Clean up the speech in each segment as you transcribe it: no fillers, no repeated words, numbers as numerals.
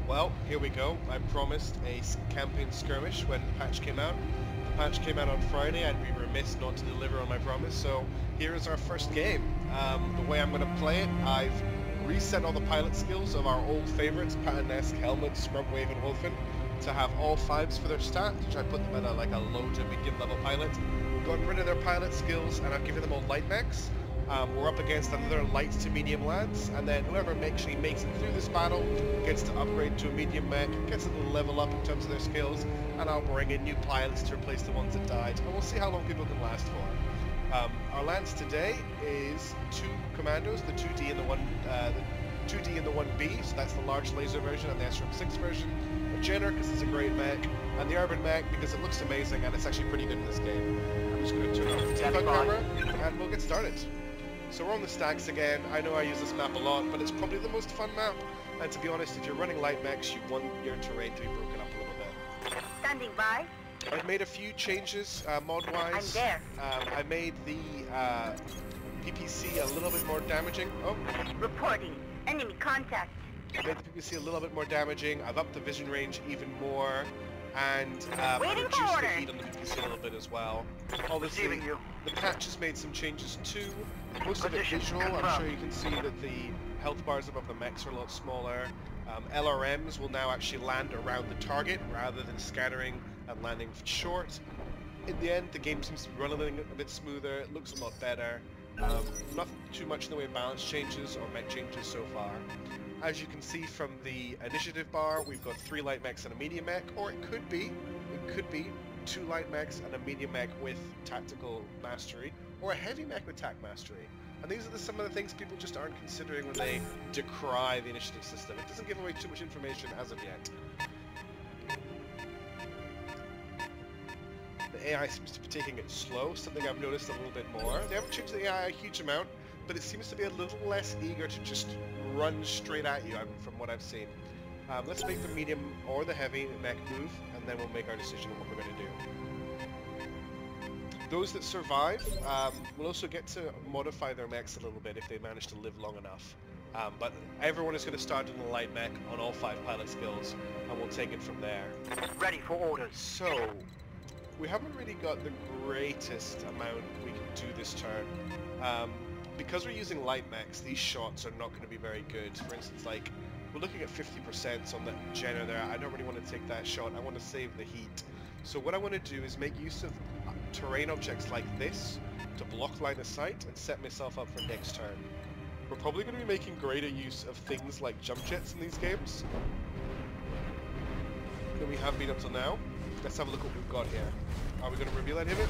Well, here we go. I promised a campaign skirmish when the patch came out. The patch came out on Friday. I'd be remiss not to deliver on my promise, so here is our first game. The way I'm going to play it, I've reset all the pilot skills of our old favorites, Patton-esque, Helmet, Scrubwave, and Wolfen, to have all 5s for their stats, which I put them at a low to medium level pilot. Gotten rid of their pilot skills, and I've given them all light mechs. We're up against another light to medium lads, and then whoever actually makes it through this battle gets to upgrade to a medium mech, gets a little level up in terms of their skills, and I'll bring in new pilots to replace the ones that died, and we'll see how long people can last for. Our lands today is 2 commandos, the 2D and the 2D and the 1B, so that's the large laser version and the SRM6 version. A Jenner because it's a great mech, and the Urban mech because it looks amazing and it's actually pretty good in this game. I'm just going to turn off the T-Bug camera and we'll get started. So we're on the stacks again. I know I use this map a lot, but it's probably the most fun map. And to be honest, if you're running light mechs, you want your terrain to be broken up a little bit. Standing by. I've made a few changes mod-wise. I'm there. I made the PPC a little bit more damaging. Oh. Reporting. Enemy contact. I made the PPC a little bit more damaging. I've upped the vision range even more. And I reduced the heat on the PPC a little bit as well. Obviously, the patch has made some changes too. Most of it visual. I'm sure you can see that the health bars above the mechs are a lot smaller. LRMs will now actually land around the target rather than scattering and landing short. In the end, the game seems to be running a bit smoother. It looks a lot better. Nothing too much in the way of balance changes or mech changes so far. As you can see from the initiative bar, we've got 3 light mechs and a medium mech, or it could be 2 light mechs and a medium mech with tactical mastery, or a heavy mech with tac mastery. And these are some of the things people just aren't considering when they decry the initiative system. It doesn't give away too much information as of yet. The AI seems to be taking it slow, something I've noticed a little bit more. They haven't changed the AI a huge amount, but it seems to be a little less eager to just run straight at you from what I've seen. Let's make the medium or the heavy mech move, and then we'll make our decision on what we're going to do. Those that survive will also get to modify their mechs a little bit if they manage to live long enough. But everyone is going to start in the light mech on all 5 pilot skills, and we'll take it from there. Ready for orders. So, we haven't really got the greatest amount we can do this turn. Because we're using light mechs, these shots are not going to be very good. For instance, like, we're looking at 50% on the Jenner there. I don't really want to take that shot. I want to save the heat. So what I want to do is make use of terrain objects like this to block line of sight and set myself up for next turn. We're probably going to be making greater use of things like jump jets in these games than we have been up till now. Let's have a look at what we've got here. Are we going to reveal any of it?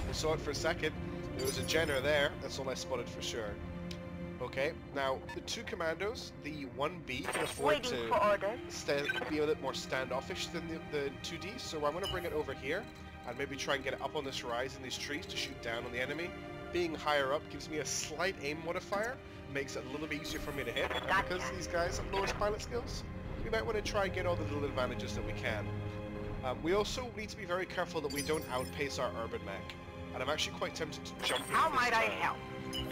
We saw it for a second. There was a Jenner there, that's all I spotted for sure. Okay, now the 2 commandos, the 1B can afford to be a bit more standoffish than the 2D, so I'm going to bring it over here and maybe try and get it up on this rise in these trees to shoot down on the enemy. Being higher up gives me a slight aim modifier, makes it a little bit easier for me to hit, and because these guys have lowest pilot skills, we might want to try and get all the little advantages that we can. We also need to be very careful that we don't outpace our urban mech. And I'm actually quite tempted to jump with this. How might I help?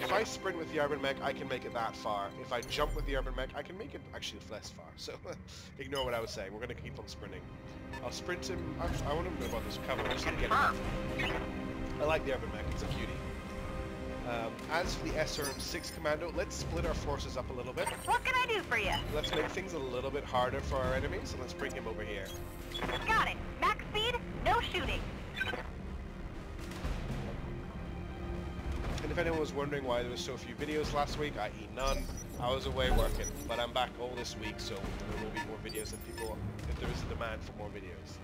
If I sprint with the urban mech, I can make it that far. If I jump with the urban mech, I can make it actually less far. So ignore what I was saying. We're going to keep on sprinting. I'll sprint him. I want to know about this cover. I'm just going to get him. I like the urban mech. It's a cutie. As for the SRM6 commando, let's split our forces up a little bit. What can I do for you? Let's make things a little bit harder for our enemies, and let's bring him over here. Got it. Max speed, no shooting. And if anyone was wondering why there was so few videos last week, i.e. none, I was away working, but I'm back all this week, so there will be more videos if there is a demand for more videos.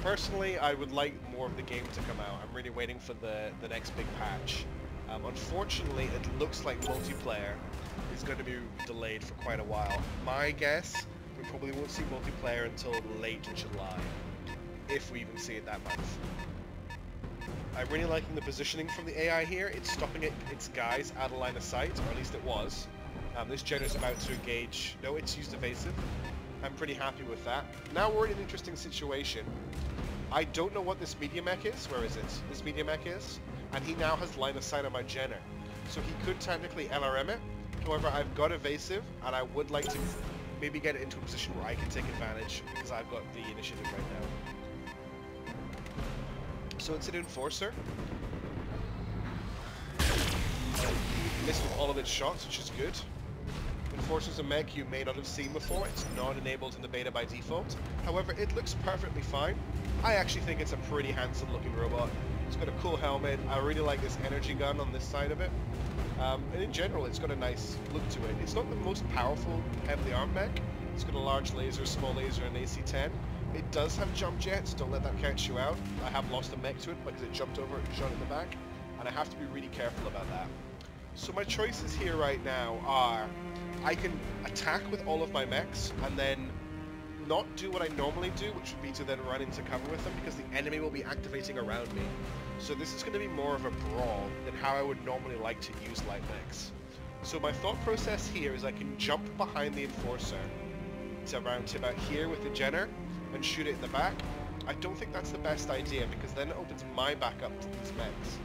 Personally, I would like more of the game to come out. I'm really waiting for the next big patch. Unfortunately, it looks like multiplayer is going to be delayed for quite a while. My guess, we probably won't see multiplayer until late July, if we even see it that month. I'm really liking the positioning from the AI here. It's stopping its guys out of line of sight, or at least it was. This Jenner's about to engage. No, it's used evasive. I'm pretty happy with that. Now we're in an interesting situation. I don't know what this medium mech is. Where is it? This medium mech is. And he now has line of sight on my Jenner. So he could technically LRM it. However, I've got evasive, and I would like to maybe get it into a position where I can take advantage because I've got the initiative right now. So it's an Enforcer. Missed with all of its shots, which is good. Enforcer's a mech you may not have seen before. It's not enabled in the beta by default. However, it looks perfectly fine. I actually think it's a pretty handsome looking robot. It's got a cool helmet. I really like this energy gun on this side of it. And in general, it's got a nice look to it. It's not the most powerful heavily armed mech. It's got a large laser, small laser, and AC-10. It does have jump jets. Don't let that catch you out. I have lost a mech to it because it jumped over it and shot in the back. And I have to be really careful about that. So my choices here right now are I can attack with all of my mechs and then not do what I normally do, which would be to then run into cover with them because the enemy will be activating around me. So this is going to be more of a brawl than how I would normally like to use light mechs. So my thought process here is I can jump behind the Enforcer to around to about here with the Jenner and shoot it in the back. I don't think that's the best idea because then it opens my back up to these mechs.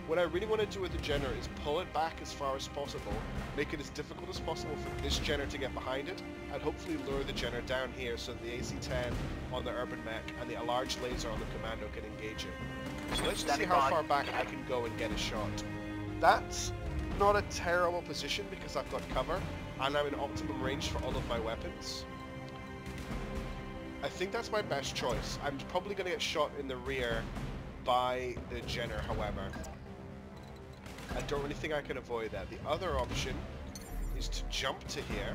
What I really want to do with the Jenner is pull it back as far as possible, make it as difficult as possible for this Jenner to get behind it, and hopefully lure the Jenner down here so that the AC-10 on the Urban Mech and the large laser on the Commando can engage it. So let's just see how far back I can go and get a shot. That's not a terrible position because I've got cover, and I'm in optimum range for all of my weapons. I think that's my best choice. I'm probably going to get shot in the rear by the Jenner, however. I don't really think I can avoid that. The other option is to jump to here,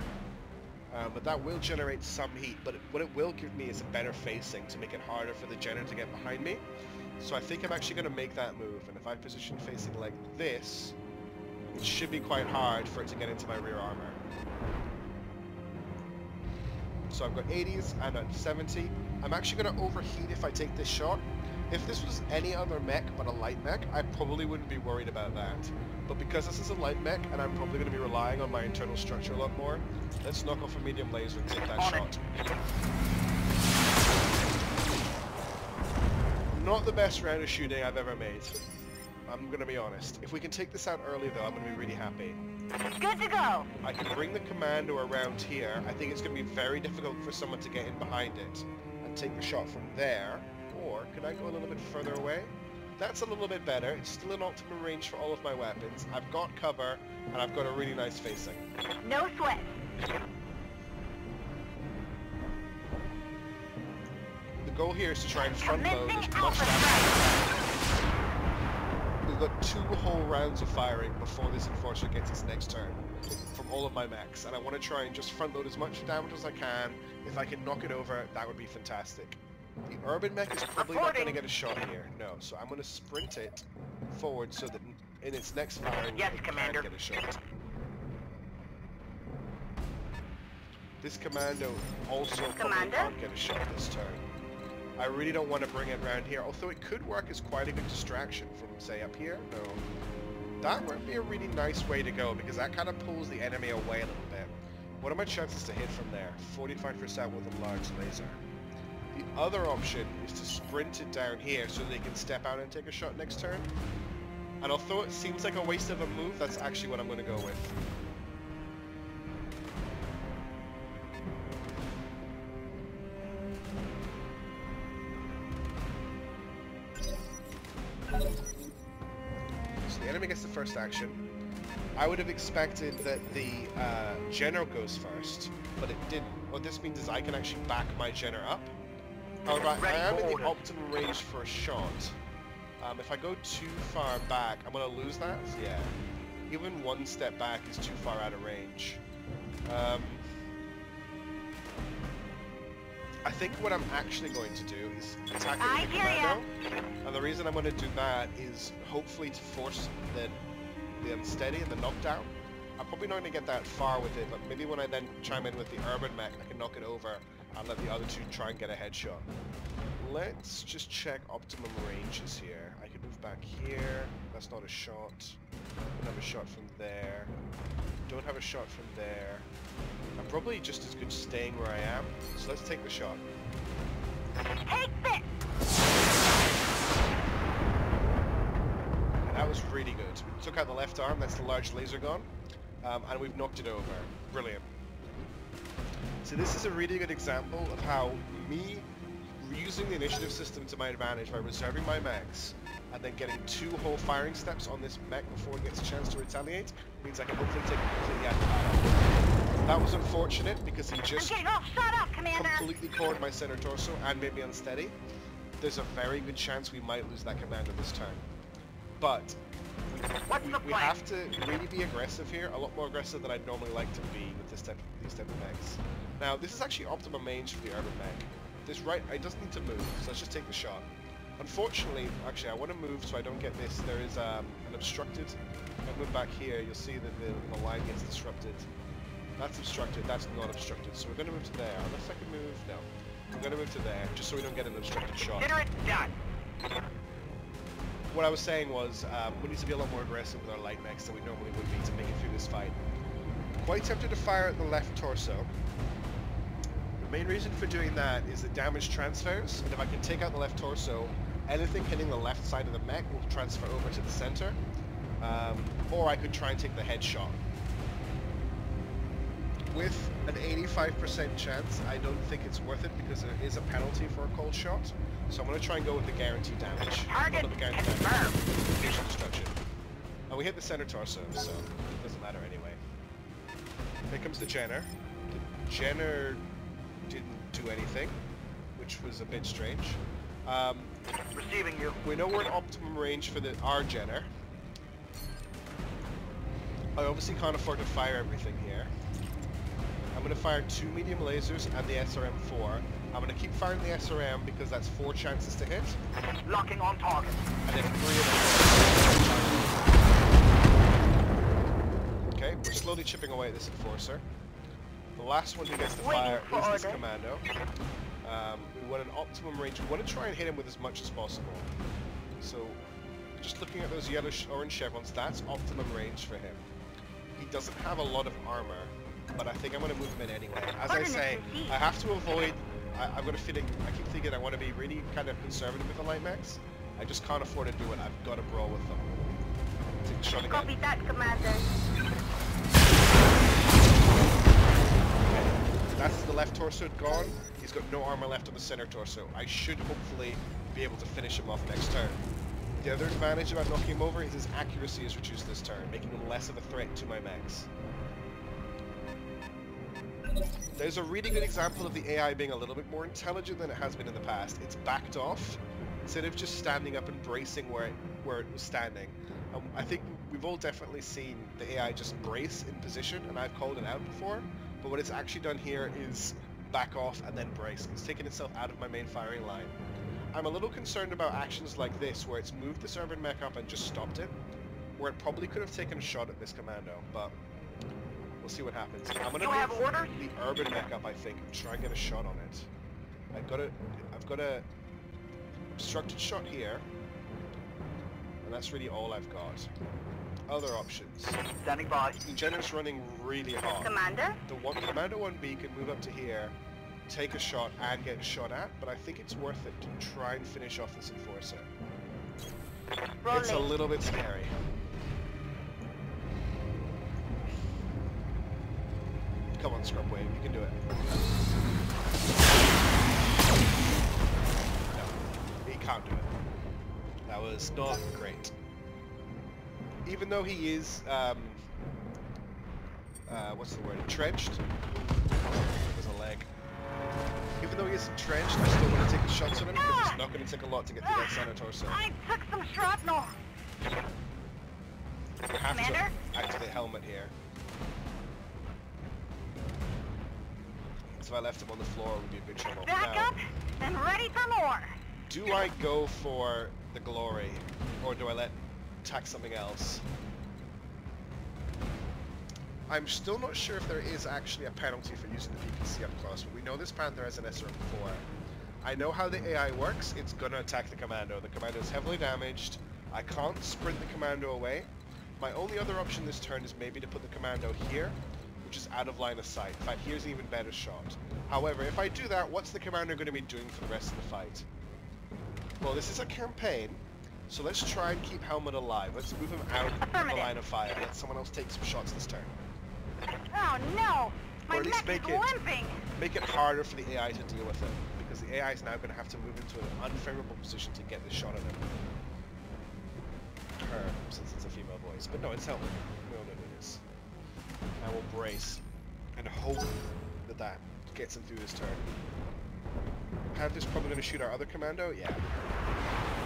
but that will generate some heat, but what it will give me is a better facing to make it harder for the Jenner to get behind me. So I think I'm actually going to make that move, and if I position facing like this, it should be quite hard for it to get into my rear armor. So I've got 80s and at 70. I'm actually going to overheat if I take this shot. If this was any other mech but a light mech, I probably wouldn't be worried about that. But because this is a light mech and I'm probably going to be relying on my internal structure a lot more, let's knock off a medium laser and take that shot. Not the best round of shooting I've ever made. I'm going to be honest. If we can take this out early though, I'm going to be really happy. Good to go. I can bring the Commando around here. I think it's going to be very difficult for someone to get in behind it and take the shot from there. Or can I go a little bit further away? That's a little bit better. It's still in optimum range for all of my weapons. I've got cover, and I've got a really nice facing. No sweat. The goal here is to try and front load as much damage. We've got 2 whole rounds of firing before this Enforcer gets its next turn from all of my mechs, and I want to try and just front load as much damage as I can. If I can knock it over, that would be fantastic. The Urban Mech is probably not going to get a shot here, no, so I'm going to sprint it forward so that in its next firing it can get a shot. This Commando also probably can't get a shot this turn. I really don't want to bring it around here, although it could work as quite a good distraction from, say, up here. No. That would be a really nice way to go, because that kind of pulls the enemy away a little bit. What are my chances to hit from there? 45% with a large laser. The other option is to sprint it down here so they can step out and take a shot next turn. And although it seems like a waste of a move, that's actually what I'm going to go with. So the enemy gets the first action. I would have expected that the Jenner goes first, but it didn't. What this means is I can actually back my Jenner up. However, I am in the optimum range for a shot. If I go too far back, I'm going to lose that? Yeah. Even one step back is too far out of range. I think what I'm actually going to do is attack it with the Commando. And the reason I'm going to do that is hopefully to force the unsteady and the knockdown. I'm probably not going to get that far with it, but maybe when I then chime in with the Urban Mech, I can knock it over and let the other two try and get a headshot. Let's just check optimum ranges here. I can move back here. That's not a shot. Don't have a shot from there. Don't have a shot from there. I'm probably just as good staying where I am, so let's take the shot. Take this! And that was really good. We took out the left arm, that's the large laser gun, and we've knocked it over. Brilliant. So this is a really good example of how me using the initiative system to my advantage by reserving my mechs and then getting 2 whole firing steps on this mech before it gets a chance to retaliate means I can hopefully take it completely out of the battle. That was unfortunate because he I'm just getting all shot up, Commander. completely cored my center torso and made me unsteady. There's a very good chance we might lose that commander this turn. But we have to really be aggressive here, a lot more aggressive than I'd normally like to be with these type of mechs. Now, this is actually optimum range for the urban mech. It doesn't need to move, so let's just take the shot. Unfortunately, actually, I want to move so I don't get this. There is an obstructed. If I move back here, you'll see that the line gets disrupted. That's obstructed, that's not obstructed. So we're going to move to there. Unless I can move, no. We're going to move to there, just so we don't get an obstructed shot. Consider it done. What I was saying was, we need to be a lot more aggressive with our light mechs than we normally would be to make it through this fight. Quite tempted to fire at the left torso. The main reason for doing that is the damage transfers, and if I can take out the left torso, anything hitting the left side of the mech will transfer over to the center, or I could try and take the headshot. With an 85% chance, I don't think it's worth it because there is a penalty for a cold shot. So I'm going to try and go with the guaranteed damage. Target Not the guaranteed confirmed. damage. Patient destruction. And we hit the center torso, so it doesn't matter anyway. Here comes the Jenner. The Jenner didn't do anything, which was a bit strange. Receiving you. We know we're in optimum range for our Jenner. I obviously can't afford to fire everything here. I'm going to fire 2 medium lasers and the SRM-4. I'm going to keep firing the SRM because that's 4 chances to hit. Locking on target. And then 3 of them. Okay, we're slowly chipping away at this Enforcer. The last one who gets to fire is this Commando. We want an optimum range. We want to try and hit him with as much as possible. So, just looking at those orange chevrons, that's optimum range for him. He doesn't have a lot of armor, but I think I'm going to move him in anyway. As I say, I have to avoid... I keep thinking I want to be really kind of conservative with the light mechs. I just can't afford to do it. I've got to brawl with them. Take the shot again. Copy that, Commander. Okay. That's the left torso gone. He's got no armor left on the center torso. I should hopefully be able to finish him off next turn. The other advantage about knocking him over is his accuracy is reduced this turn, making him less of a threat to my mechs. There's a really good example of the AI being a little bit more intelligent than it has been in the past. It's backed off, instead of just standing up and bracing where it was standing. I think we've all definitely seen the AI just brace in position, and I've called it out before, but what it's actually done here is back off and then brace. It's taken itself out of my main firing line. I'm a little concerned about actions like this, where it's moved this urban mech up and just stopped it, where it probably could have taken a shot at this Commando, but we'll see what happens. I'm gonna move the urban mech up, I think, and try and get a shot on it. I've got a obstructed shot here, and that's really all I've got. Other options. Standing by. The Jenner's running really hard. Commander? Commando 1B can move up to here, take a shot and get shot at, but I think it's worth it to try and finish off this Enforcer. Rolling. It's a little bit scary. Come on, Scrub Wave, you can do it. No, he can't do it. That was not great. Even though he is, what's the word, entrenched? There's a leg. Even though he is entrenched, I still want to take the shots on him because it's not going to take a lot to get through that center torso. I took some shrapnel. We have Commander? to activate helmet here. So if I left him on the floor, we'd be in big trouble. Back Now, up and ready for more. do I go for the glory, or do I attack something else? I'm still not sure if there is actually a penalty for using the PPC up close, but we know this Panther has an SRM-4. I know how the AI works. It's going to attack the Commando. The Commando is heavily damaged. I can't sprint the Commando away. My only other option this turn is maybe to put the Commando here, which is out of line of sight. In fact, here's an even better shot. However, if I do that, what's the Commander going to be doing for the rest of the fight? Well, this is a campaign, so let's try and keep Helmet alive. Let's move him out of the line of fire. Let someone else take some shots this turn. Oh no! My Or at least mech is make it limping. make it harder for the AI to deal with it, because the AI is now going to have to move into an unfavorable position to get the shot at him. Her, since it's a female voice. But no, it's Helen. We all know who it is. I will brace and hope that that gets him through this turn. Panther's probably going to shoot our other commando. Yeah.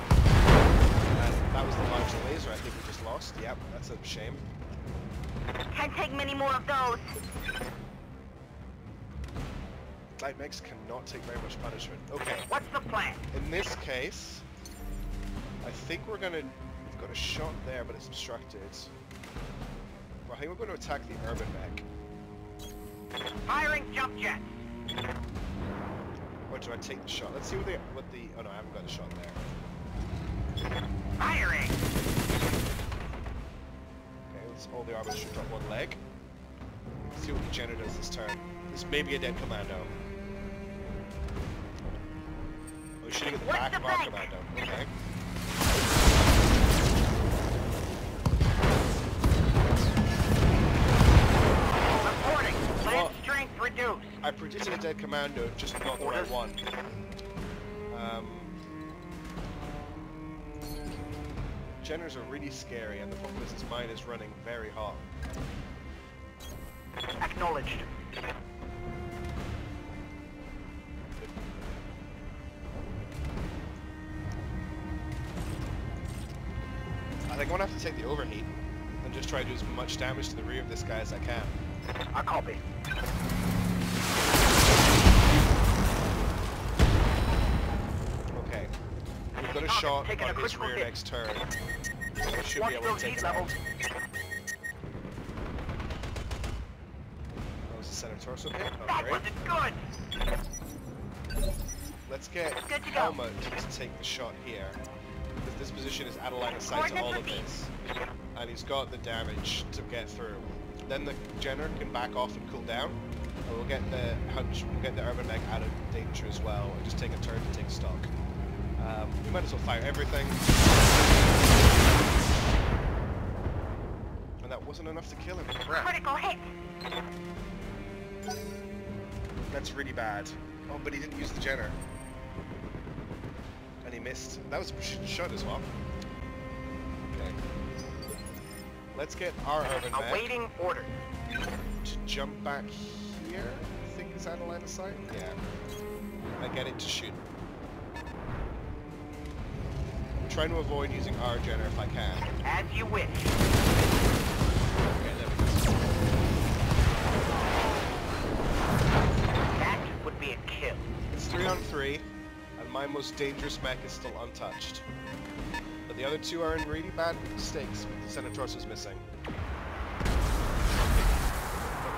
And that was the larger laser. I think we just lost. Yep, that's a shame. Can't take many more of those. Light mechs cannot take very much punishment. Okay. What's the plan? In this case, I think we're gonna... We've got a shot there, but it's obstructed. Well, I think we're going to attack the urban mech. Firing jump jets. Or do I take the shot? Let's see what the... Oh no, I haven't got a shot there. Firing. Okay, let's hold the armor shoot drop one leg. Let's see what the Jenner does this turn. This may be a dead commando. Oh, he's shooting at the What's back the of our bank? commando. Okay. Reporting. Plant Well, strength reduced. I predicted a dead commando, just not the right one. Jenners are really scary, and the problem is his mine is running very hot. Acknowledged. I think I'm gonna have to take the overheat and just try to do as much damage to the rear of this guy as I can. I copy. Okay. We've got a Target shot taking a on his critical rear hit. next turn. We should Watch be able those to take heat him out. levels. That was a center torso hit. Oh, That great. wasn't good. Let's get Good to go. Helmut to take the shot here. Because this position is out of line of sight to all of this. And he's got the damage to get through. Then the Jenner can back off and cool down. And we'll get the urban mech out of danger as well, and just take a turn to take stock. We might as well fire everything. And that wasn't enough to kill him. Crap. Critical hit. That's really bad. Oh, but he didn't use the Jenner. And he missed. That was a shot as well. Okay. Let's get our urban mech Awaiting order. to jump back here. I think is out of line of sight. Yeah. I get it to shoot. I'm trying to avoid using our Jenner if I can. As you wish. Okay, there we go. That would be a kill. It's 3-on-3, and my most dangerous mech is still untouched. But the other two are in really bad stakes. The center torso's missing.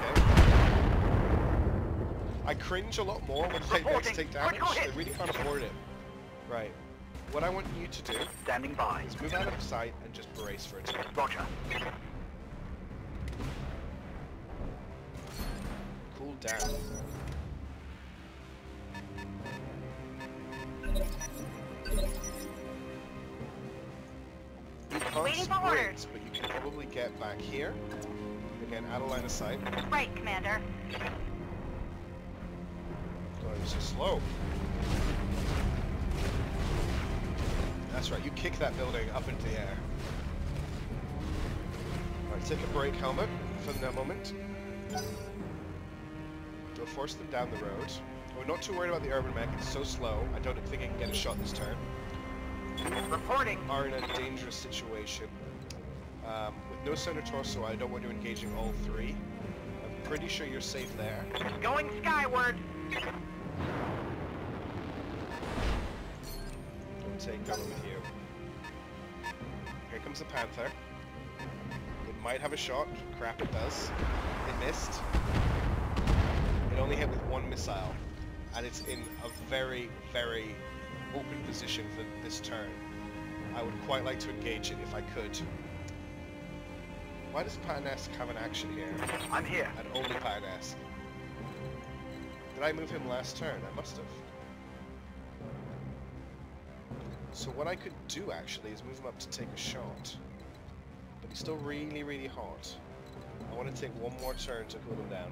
Okay. I cringe a lot more when light mechs take damage. They really can't afford it. Right. What I want you to do Standing by. is move out of sight and just brace for a turn. Roger. Cool down. You can't Waiting for orders. sprint, but you can probably get back here. Again, out of line of sight. Right, Commander. Going so slow. That's right, you kick that building up into the air. Alright, take a break, Helmet, for the moment. We'll force them down the road. We're not too worried about the urban mech, it's so slow. I don't think I can get a shot this turn. Reporting. Are in a dangerous situation. With no center torso, I don't want you engaging all three. I'm pretty sure you're safe there. Going skyward. Don't take cover with you. Here comes the Panther. It might have a shot. Crap, it does. It missed. It only hit with one missile. And it's in a very, very open position for this turn. I would quite like to engage it if I could. Why does Patanesk have an action here? I'm here. And only Patanesk. Did I move him last turn? I must have. So what I could do actually is move him up to take a shot. But he's still really, really hot. I want to take one more turn to cool him down.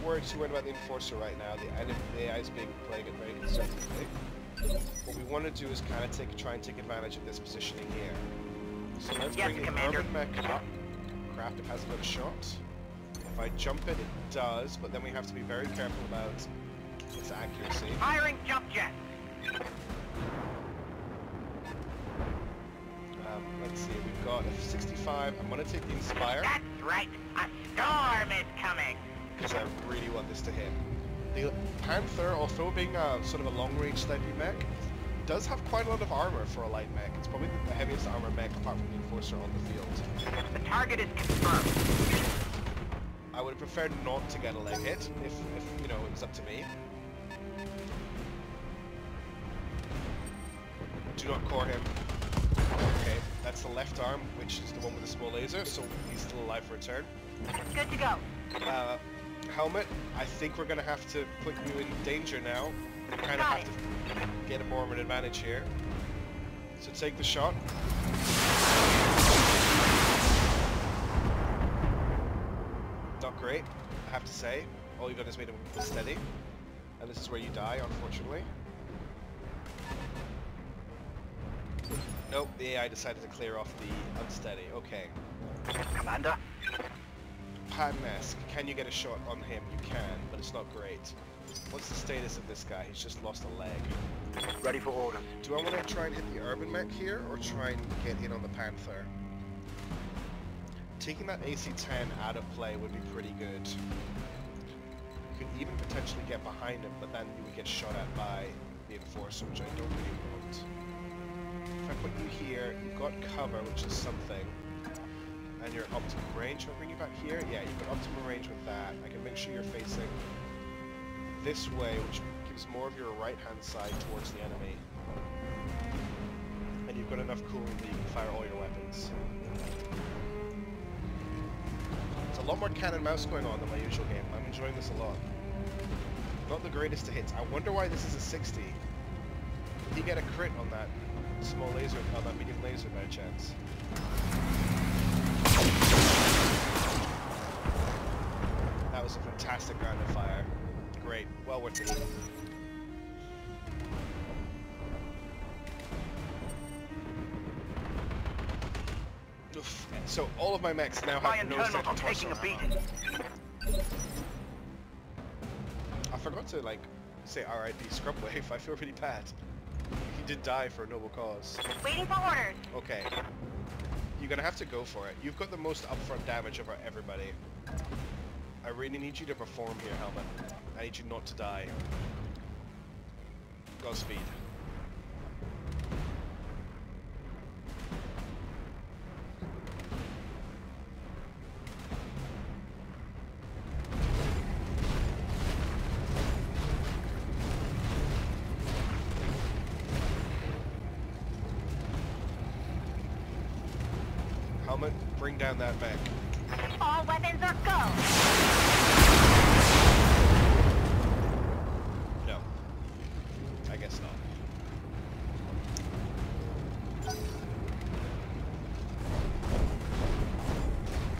not too worried about the Enforcer right now. The AI is playing it very conservatively. What we want to do is kind of try and take advantage of this positioning here. So let's bring the urban mech up. Crap, it hasn't got a shot. If I jump it, it does, but then we have to be very careful about its accuracy. Firing jump jet. Let's see, we've got a 65. I'm going to take the Inspire. That's right. A storm is coming. Because I really want this to hit. The Panther, although being sort of a long-range sniping mech, does have quite a lot of armor for a light mech. It's probably the heaviest armor mech apart from the Enforcer on the field. The target is confirmed. I would have preferred not to get a leg hit if you know, it was up to me. Do not core him. Okay, that's the left arm, which is the one with the small laser, so he's still alive for a turn. Good to go. Helmet, I think we're going to have to put you in danger now. We kind of have to get more of an advantage here. So take the shot. Not great, I have to say. All you've done is made him steady. And this is where you die, unfortunately. Nope, the AI decided to clear off the unsteady. Okay. Commander? Patton-esque. Can you get a shot on him? You can, but it's not great. What's the status of this guy? He's just lost a leg. Ready for orders. Do I want to try and hit the urban mech here, or try and get hit on the Panther? Taking that AC-10 out of play would be pretty good. You could even potentially get behind him, but then you would get shot at by the Enforcer, which I don't really want. If I put you here, you've got cover, which is something. And your optimum range. I'll bring you back here. Yeah, you've got optimum range with that. I can make sure you're facing this way, which gives more of your right-hand side towards the enemy. And you've got enough cooling that you can fire all your weapons. There's a lot more cat and mouse going on than my usual game. I'm enjoying this a lot. Not the greatest of hits. I wonder why this is a 60. Did he get a crit on that small laser, on that medium laser by chance? That was a fantastic round of fire. Great, well worth it. Oof. So all of my mechs now have no central torso armor. I forgot to say RIP Scrubwave. I feel really bad. He did die for a noble cause. Waiting for orders. Okay. You're gonna have to go for it. You've got the most upfront damage over everybody. I really need you to perform here, Helmet. I need you not to die. Godspeed. Helmet, bring down that mech. All weapons are go. No. I guess not.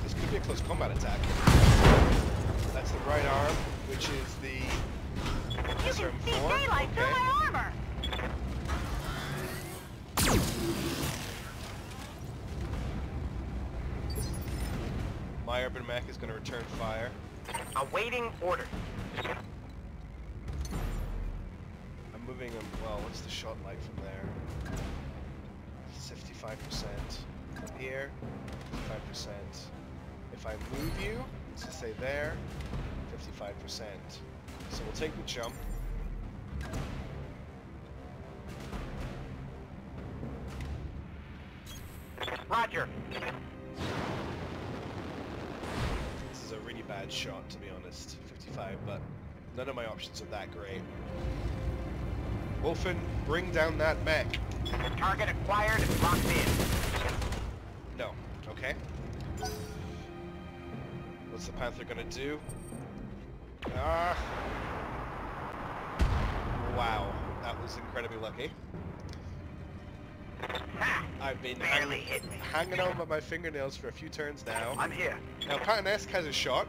This could be a close combat attack. That's the right arm, which is the You can see SRM-4. daylight through my armor. My urban mech is going to return fire. Awaiting orders. I'm moving him. Well, what's the shot like from there? 55%. From here, 55%. If I move you, to say there, 55%. So we'll take the jump. Roger. This is a really bad shot, to be honest. 55, but none of my options are that great. Wolfen, bring down that mech. Target acquired and locked in. No. Okay. What's the Panther gonna do? Ah. Wow. That was incredibly lucky. Ha! I've been Barely hit me. hanging on by my fingernails for a few turns now. I'm here. Now Patton-esque has a shot.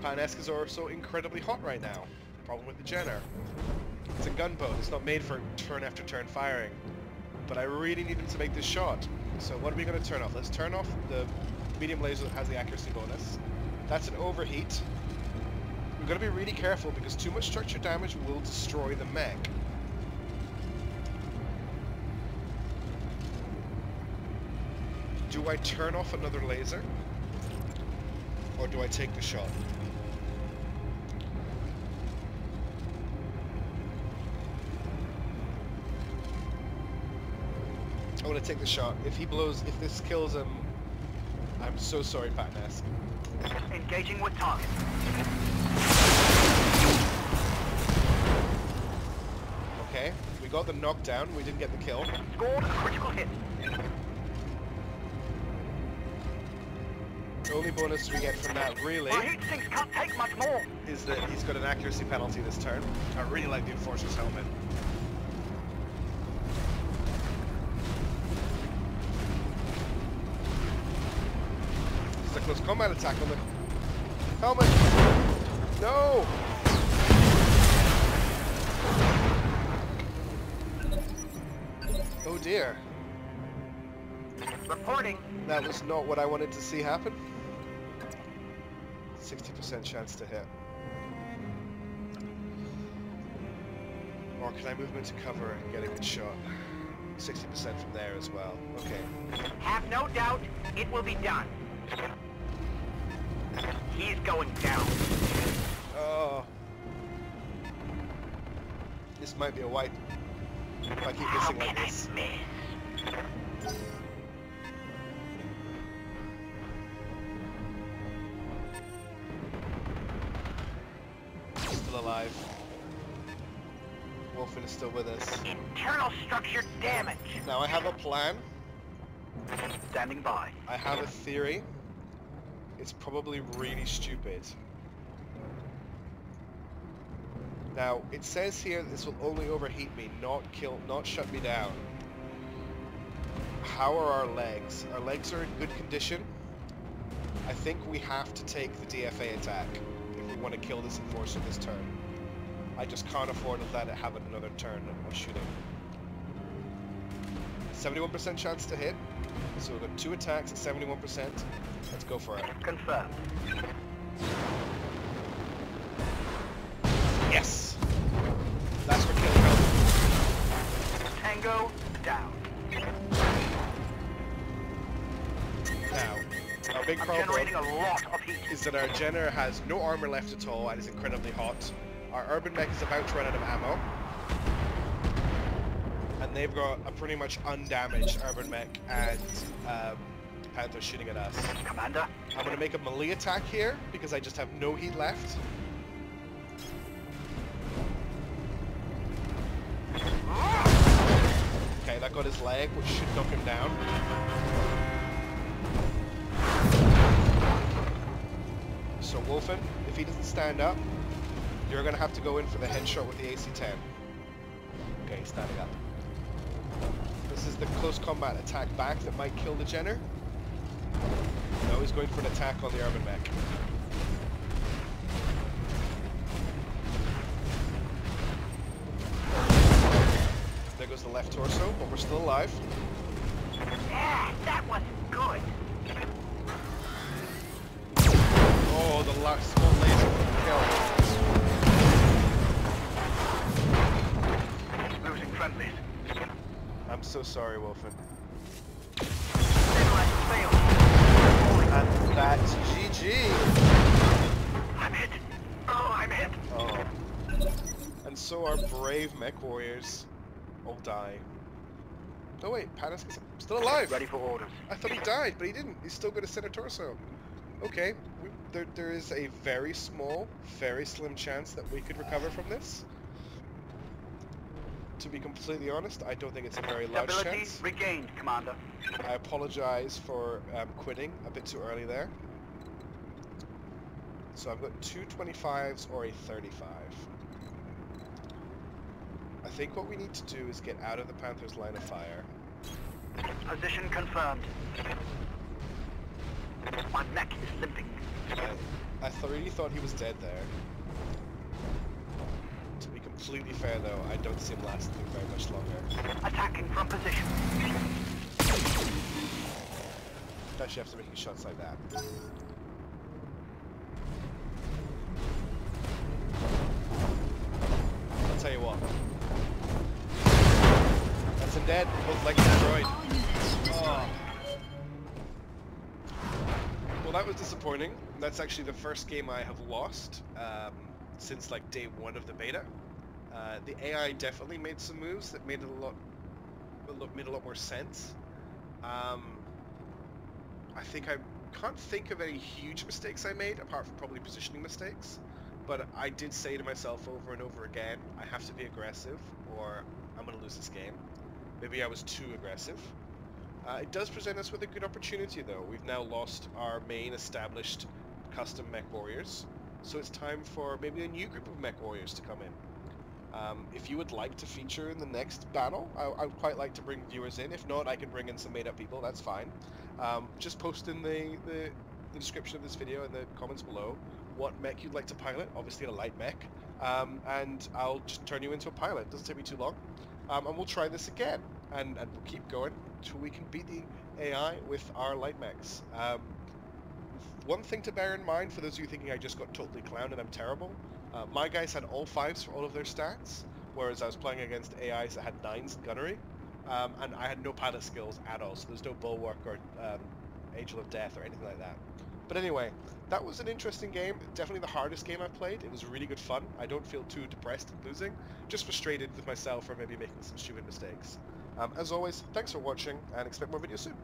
Panesk is also incredibly hot right now. Problem with the Jenner. It's a gunboat. It's not made for turn after turn firing. But I really need him to make this shot. So what are we going to turn off? Let's turn off the medium laser that has the accuracy bonus. That's an overheat. We've got to be really careful because too much structure damage will destroy the mech. Do I turn off another laser? Or do I take the shot? I want to take the shot. If this kills him, I'm so sorry, Panesk. Engaging with target. Okay, we got the knockdown, we didn't get the kill. Scored a critical hit. The only bonus we get from that, really, My heat sinks can't take much more. is that he's got an accuracy penalty this turn. I really like the Enforcer's helmet. It's a close combat attack on the helmet. No! Oh dear. Reporting. That was not what I wanted to see happen. 60% chance to hit. Or can I move him into cover and get a good shot? 60% from there as well. Okay. Have no doubt, it will be done. He's going down. Oh. This might be a wipe. If I keep How missing like can this. I miss? Still alive. Wolfen is still with us. Internal structure damage. Now I have a plan. Standing by. I have a theory. It's probably really stupid. Now, it says here that this will only overheat me, not shut me down. How are our legs? Our legs are in good condition. I think we have to take the DFA attack if we want to kill this Enforcer this turn. I just can't afford to let it have another turn of shooting. 71% chance to hit. So we've got 2 attacks at 71%. Let's go for it. Confirmed. Yes! That's for killing health. Tango down. Now, our big I'm problem generating a lot of heat. is that our Jenner has no armor left at all and is incredibly hot. Our Urban Mech is about to run out of ammo. And they've got a pretty much undamaged Urban Mech and Panther shooting at us. Commander. I'm going to make a melee attack here because I just have no heat left. Okay, that got his leg, which should knock him down. So Wolfen, if he doesn't stand up, you're going to have to go in for the headshot with the AC-10. Okay, he's standing up. This is the close combat attack back that might kill the Jenner. No, he's going for an attack on the Urban Mech. There goes the left torso, but we're still alive. Yeah, that was good. Oh, the last small laser kill. Losing friendlies. I'm so sorry, Wolfen. Stabilizer failed. And that's GG. I'm hit. Oh, I'm hit. Oh. And so our brave mech warriors all die. Oh wait, Panesk is still alive. Ready for orders. I thought he died, but he didn't. He's still got a center torso. Okay, there is a very small, very slim chance that we could recover from this. To be completely honest, I don't think it's a very large Stability chance. regained, Commander. I apologize for quitting a bit too early there. So I've got 2 25s or a 35. I think what we need to do is get out of the Panther's line of fire. Position confirmed. My neck is limping. I really thought he was dead there. To be completely fair though, I don't see him lasting very much longer. Attacking from position. Especially after making shots like that. I'll tell you what. That's him dead. Both legs destroyed. Oh. Well, that was disappointing. That's actually the first game I have lost since like day one of the beta. The AI definitely made some moves that made it made a lot more sense. I think I can't think of any huge mistakes I made apart from probably positioning mistakes. But I did say to myself over and over again, I have to be aggressive or I'm going to lose this game. Maybe I was too aggressive. It does present us with a good opportunity though. We've now lost our main established custom mech warriors. So it's time for maybe a new group of mech warriors to come in. If you would like to feature in the next battle, I would quite like to bring viewers in. If not, I can bring in some made up people, that's fine. Just post in the description of this video in the comments below what mech you'd like to pilot, obviously a light mech, and I'll just turn you into a pilot. It doesn't take me too long. And we'll try this again, and we'll keep going until we can beat the AI with our light mechs. One thing to bear in mind for those of you thinking I just got totally clowned and I'm terrible, my guys had all 5s for all of their stats, whereas I was playing against AIs that had 9s in gunnery, and I had no pilot skills at all, so there's no Bulwark or Angel of Death or anything like that. But anyway, that was an interesting game, definitely the hardest game I've played. It was really good fun. I don't feel too depressed and losing, just frustrated with myself for maybe making some stupid mistakes. As always, thanks for watching and expect more videos soon.